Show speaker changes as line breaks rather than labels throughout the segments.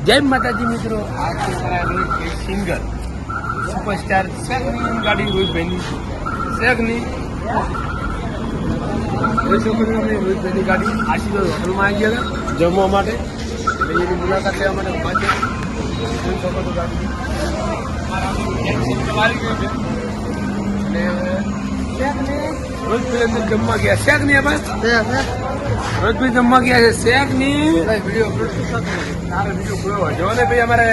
જય માતાજી મિત્રો, આ સિંગર સુપરસ્ટાર શેખની ગાડી રોહિતભાઈની શેખની રોહિતભાઈની ગાડી આશીર્વાદ હોટલમાં આવી ગયા હતા જમવા માટે. એટલે એની મુલાકાત લેવા માટે પાંચે જોઈ શકો છો ગાડી અને રોહિતભાઈ અંદર જમવા ગયા. શેખની રોહિતભાઈ જમવા ગયા છે. શેખની વિડીયો અપલોડ તારે વિડીયો જોયો જો ને ભાઈ અમારે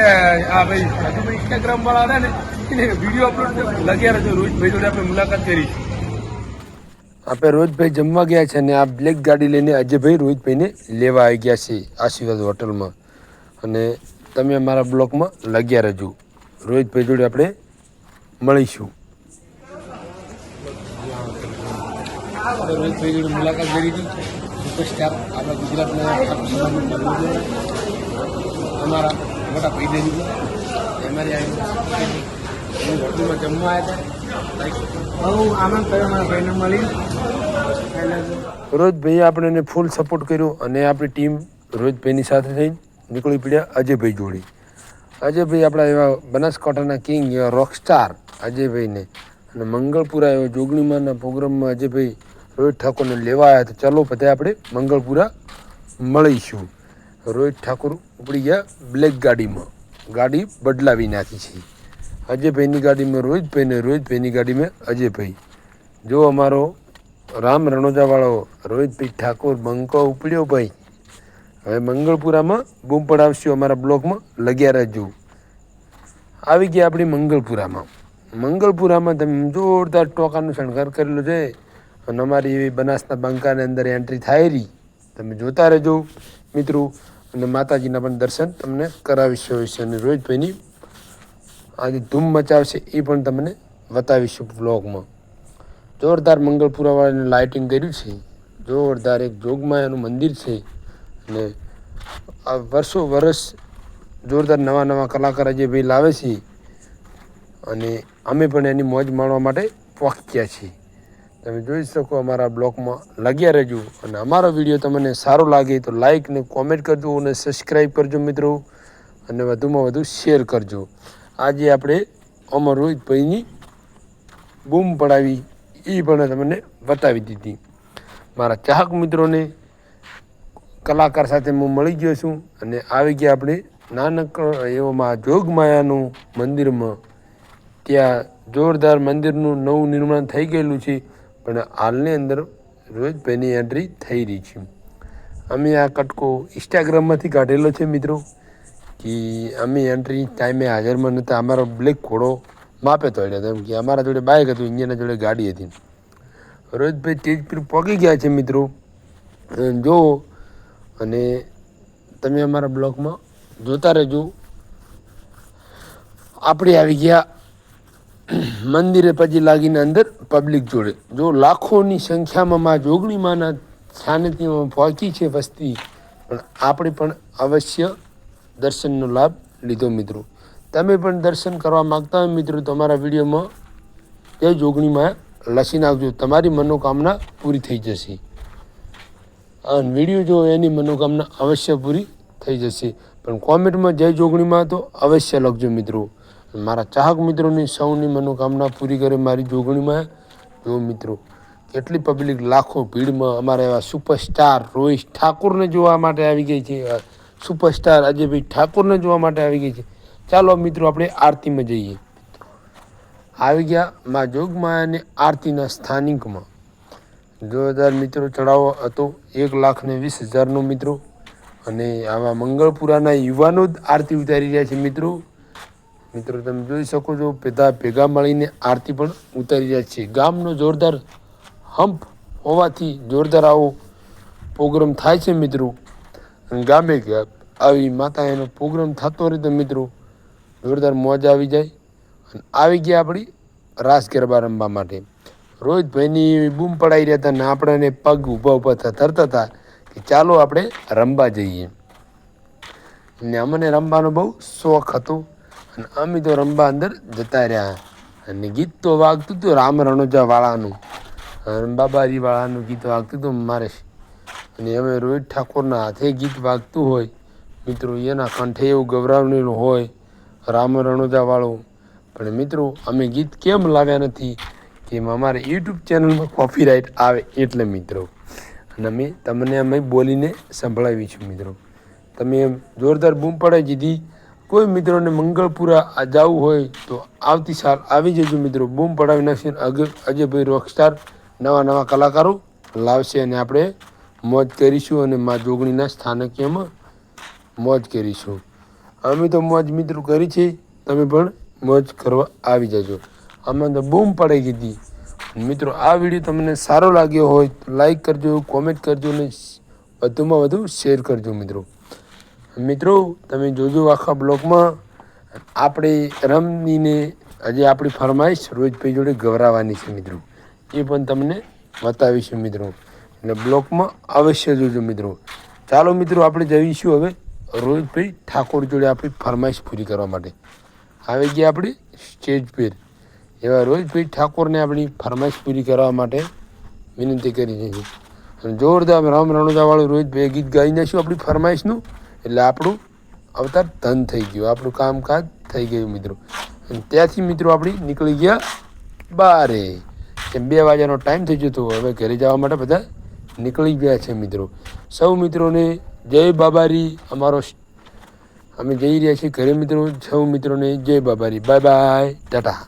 આ ભાઈ હજુ ઇન્સ્ટાગ્રામ વાળા હતા ને એને વિડીયો અપલોડ લગ્યા રહ્યો. રોહિતભાઈ જોડે આપણે મુલાકાત કરી. આપણે રોહિતભાઈ જમવા ગયા છે અને આ બ્લેક ગાડી લઈને અજયભાઈ રોહિતભાઈને લેવા આવી ગયા છે આશીર્વાદ હોટલમાં. અને તમે અમારા બ્લોકમાં લગ્યા રહેજો. રોહિતભાઈ જોડે આપણે મળીશું. રોહિતભાઈ જોડે મુલાકાત કરી હતી. સુપરસ્ટાર આપણા ગુજરાતના અમારા મોટા ભાઈ બહેન અમારી હોટલમાં જમવા આવ્યા હતા. બહુ આનંદ થયો અમારા ભાઈને મળી. રોહિતભાઈએ આપણને ફૂલ સપોર્ટ કર્યો અને આપણી ટીમ રોહિતભાઈની સાથે થઈને નીકળી પડ્યા અજયભાઈ જોડે. અજયભાઈ આપણા એવા બનાસકાંઠાના કિંગ એવા રોકસ્ટાર અજયભાઈને અને મંગળપુરા એવા જોગણીમાંના પ્રોગ્રામમાં અજયભાઈ રોહિત ઠાકોરને લેવા આવ્યા હતા. ચાલો બધા આપણે મંગળપુરા મળીશું. રોહિત ઠાકોર ઉપડી ગયા બ્લેક ગાડીમાં. ગાડી બદલાવી નાખી છે. અજયભાઈની ગાડીમાં રોહિતભાઈને, રોહિતભાઈની ગાડીમાં અજયભાઈ. જો અમારો રામ રણોજાવાળો રોહિતભાઈ ઠાકોર બંકો ઉપડ્યો ભાઈ. હવે મંગળપુરામાં બૂમ પડાવશું. અમારા બ્લોકમાં લગ્યા રહેજો. આવી ગયા આપણી મંગળપુરામાં. મંગળપુરામાં તમે જોરદાર ટોકાનું શણગાર કરેલું છે અને અમારી એવી બનાસના બંકાની અંદર એન્ટ્રી થાય રહી. તમે જોતા રહેજો મિત્રો. અને માતાજીના પણ દર્શન તમને કરાવીશું છે અને રોહિતભાઈની આજે ધૂમ મચાવશે એ પણ તમને બતાવીશું બ્લોગમાં. જોરદાર મંગળપુરાવાળાને લાઇટિંગ કર્યું છે. જોરદાર એક જોગમાયાનું મંદિર છે અને આ વર્ષો વર્ષ જોરદાર નવા નવા કલાકાર અજયભાઈ લાવે છે અને અમે પણ એની મોજ માણવા માટે પહોંચ્યા છીએ. તમે જોઈ શકો અમારા બ્લોગમાં લાગ્યા રહેજો. અને અમારો વિડીયો તમને સારો લાગે તો લાઇક ને કોમેન્ટ કરજો અને સબસ્ક્રાઈબ કરજો મિત્રો. અને વધુમાં વધુ શેર કરજો. આજે આપણે અમર રોહિતભાઈની બૂમ પડાવી એ પણ તમને બતાવી દીધી. મારા ચાહક મિત્રોને કલાકાર સાથે હું મળી ગયો છું અને આવી ગયા આપણે નાનકડો એવામાં જોગમાયાનું મંદિરમાં. ત્યાં જોરદાર મંદિરનું નવું નિર્માણ થઈ ગયેલું છે પણ હાલની અંદર રોહિતભાઈની એન્ટ્રી થઈ રહી છે. અમે આ કટકો ઇન્સ્ટાગ્રામમાંથી કાઢેલો છે મિત્રો કે અમે એન્ટ્રી ટાઈમે હાજરમાં નહોતા. અમારો બ્લેક ઘોડો માપે તો એમ કે અમારા જોડે બાઇક હતું, અહીંયાના જોડે ગાડી હતી. રોહિતભાઈ સ્ટેજ પર પહોંચી ગયા છે મિત્રો. જો અને તમે અમારા બ્લોગમાં જોતા રહેજો. આપણે આવી ગયા મંદિરે પછી લાગીને અંદર પબ્લિક જોડે. જો લાખોની સંખ્યામાં માં જોગણીમાંના સાનિધ્યમાં પહોંચી છે વસ્તી, પણ આપણે પણ અવશ્ય દર્શનનો લાભ લીધો મિત્રો. તમે પણ દર્શન કરવા માગતા હોય મિત્રો તો અમારા વિડીયોમાં જય જોગણીમાં લસી નાખજો. તમારી મનોકામના પૂરી થઈ જશે. અને વિડીયો જો એની મનોકામના અવશ્ય પૂરી થઈ જશે. પણ કોમેન્ટમાં જય જોગણીમાં તો અવશ્ય લખજો મિત્રો. મારા ચાહક મિત્રોની સૌની મનોકામના પૂરી કરે મારી જોગણીમાં. જો મિત્રો કેટલી પબ્લિક લાખો ભીડમાં અમારા એવા સુપરસ્ટાર રોહિત ઠાકોરને જોવા માટે આવી ગઈ છે. સુપરસ્ટાર અજયભાઈ ઠાકોરને જોવા માટે આવી ગઈ છે. ચાલો મિત્રો આપણે આરતીમાં જઈએ. આવી ગયા મા જોગમાયાની આરતીના સ્થાનિકમાં. જોરદાર મિત્રો ચડાવો હતો 1,20,000નો મિત્રો. અને આવા મંગળપુરાના યુવાનો જ આરતી ઉતારી રહ્યા છે મિત્રો. મિત્રો તમે જોઈ શકો છો બધા ભેગા મળીને આરતી પણ ઉતારી રહ્યા છે. ગામનો જોરદાર હંપ હોવાથી જોરદાર આવો પ્રોગ્રામ થાય છે મિત્રો. ગામે આવી માતા એનો પ્રોગ્રામ થતો રહે તો મિત્રો જોરદાર મોજ આવી જાય. અને આવી ગયા આપણી રાસ ગરબા રમવા માટે. રોહિતભાઈની બૂમ પડાઈ રહ્યા હતા ને આપણને પગ ઊભા ઊભા થરતા હતા કે ચાલો આપણે રમવા જઈએ. ને અમને રમવાનો બહુ શોખ હતો અને અમે તો રમવા અંદર જતા રહ્યા. અને ગીત તો વાગતું હતું રામ રણોજાવાળાનું, બાબાજીવાળાનું ગીત વાગતું હતું મારે. અને હવે રોહિત ઠાકોરના હાથે ગીત વાગતું હોય મિત્રો એના કંઠે એવું ગવરાવનેલું હોય રામ રણોજાવાળું. પણ મિત્રો અમે ગીત કેમ લાવ્યા નથી કે અમારે યુટ્યુબ ચેનલમાં કોપીરાઇટ આવે એટલે મિત્રો, અને અમે તમને અમે બોલીને સંભળાવીશું મિત્રો. તમે એમ જોરદાર બૂમ પડાવી દીધી. કોઈ મિત્રોને મંગળપુરા જવું હોય તો આવતી સાલ આવી જજો મિત્રો, બૂમ પડાવી નાખશે. અજયભાઈ રોકસ્ટાર નવા કલાકારો લાવશે અને આપણે મોજ કરીશું અને મા જોગણીના સ્થાનકીયમાં મોજ કરીશું. અમે તો મોજ મિત્રો કરી છે, તમે પણ મોજ કરવા આવી જજો. અમે તો બૂમ પડાઈ દીધી. મિત્રો આ વિડીયો તમને સારો લાગ્યો હોય તો લાઈક કરજો, કોમેન્ટ કરજો અને વધુમાં વધુ શેર કરજો મિત્રો. મિત્રો તમે જોજો આખા બ્લોગમાં આપણે રમીને આજે આપણી ફરમાઈશ રોહિતભાઈ જોડે ગવરાવાની છે મિત્રો, એ પણ તમને બતાવીશું મિત્રો. એટલે બ્લોગમાં અવશ્ય જોજો મિત્રો. ચાલો મિત્રો આપણે જઈશું હવે રોહિતભાઈ ઠાકોર જોડે આપણી ફરમાઈશ પૂરી કરવા માટે. આવી ગયા આપણી સ્ટેજ પર એવા રોહિતભાઈ ઠાકોરને આપણી ફરમાઈશ પૂરી કરવા માટે વિનંતી કરી છે. અને જોરદાર રામ રણોજાવાળું રોહિતભાઈ ગીત ગાઈ નાખ્યું આપણી ફરમાઈશનું, એટલે આપણું અવતાર ધન થઈ ગયું, આપણું કામકાજ થઈ ગયું મિત્રો. અને ત્યાંથી મિત્રો આપણે નીકળી ગયા બારે. કેમ 2 વાગ્યાનો ટાઈમ થઈ ગયો હતો, હવે ઘરે જવા માટે બધા નીકળી ગયા છે મિત્રો. સૌ મિત્રોને જય બાબારી. અમે જઈ રહ્યા છીએ ઘરે મિત્રો. સૌ મિત્રોને જય બાબારી. Bye bye, Tata.